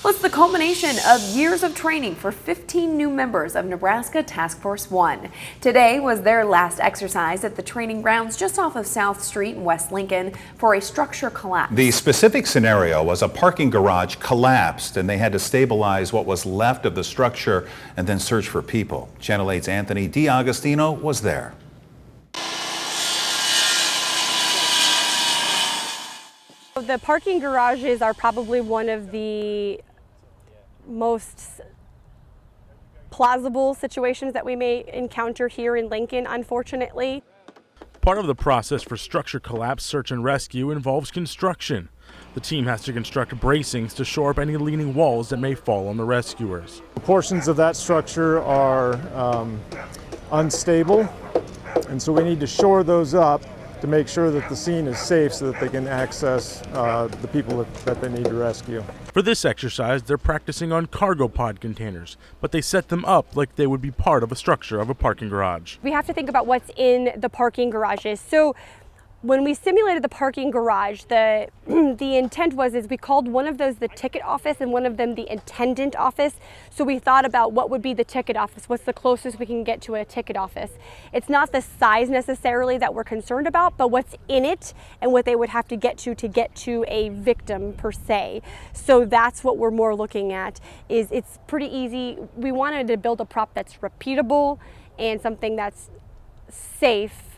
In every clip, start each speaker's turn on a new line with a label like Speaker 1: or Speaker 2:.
Speaker 1: Well, it's the culmination of years of training for 15 new members of Nebraska Task Force 1. Today was their last exercise at the training grounds just off of South Street in West Lincoln for a structure collapse.
Speaker 2: The specific scenario was a parking garage collapsed and they had to stabilize what was left of the structure and then search for people. Channel 8's Anthony D'Agostino was there.
Speaker 3: The parking garages are probably one of the most plausible situations that we may encounter here in Lincoln, unfortunately.
Speaker 4: Part of the process for structure collapse search and rescue involves construction. The team has to construct bracings to shore up any leaning walls that may fall on the rescuers.
Speaker 5: Portions of that structure are unstable, and so we need to shore those up to make sure that the scene is safe so that they can access the people that they need to rescue.
Speaker 4: For this exercise, they're practicing on cargo pod containers, but they set them up like they would be part of a structure of a parking garage.
Speaker 3: We have to think about what's in the parking garages. So when we simulated the parking garage, the intent was we called one of those the ticket office and one of them the attendant office. So we thought about what would be the ticket office, what's the closest we can get to a ticket office. It's not the size necessarily that we're concerned about, but what's in it and what they would have to get to a victim per se. So that's what we're more looking at. It's pretty easy. We wanted to build a prop that's repeatable and something that's safe.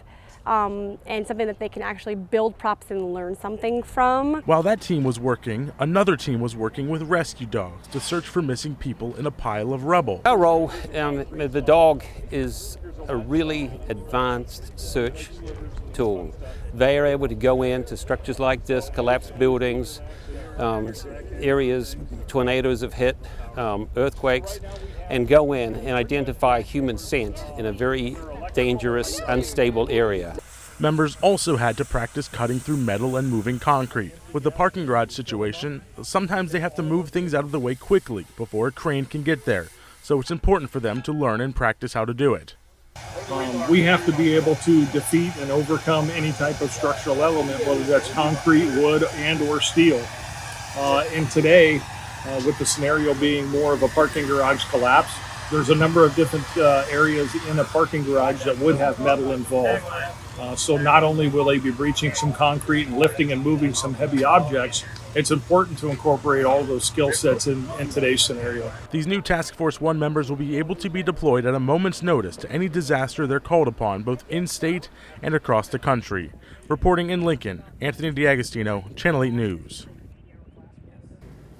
Speaker 3: And something that they can actually build props and learn something from.
Speaker 4: While that team was working, another team was working with rescue dogs to search for missing people in a pile of rubble.
Speaker 6: Our role, the dog is a really advanced search tool. They are able to go into structures like this, collapsed buildings, areas tornadoes have hit, earthquakes, and go in and identify human scent in a very dangerous, unstable area.
Speaker 4: Members also had to practice cutting through metal and moving concrete. With the parking garage situation, sometimes they have to move things out of the way quickly before a crane can get there, so it's important for them to learn and practice how to do it.
Speaker 7: We have to be able to defeat and overcome any type of structural element, whether that's concrete, wood, and or steel. And today, with the scenario being more of a parking garage collapse, there's a number of different areas in a parking garage that would have metal involved. So not only will they be breaching some concrete and lifting and moving some heavy objects, it's important to incorporate all those skill sets in today's scenario.
Speaker 4: These new Task Force 1 members will be able to be deployed at a moment's notice to any disaster they're called upon, both in-state and across the country. Reporting in Lincoln, Anthony D'Agostino, Channel 8 News.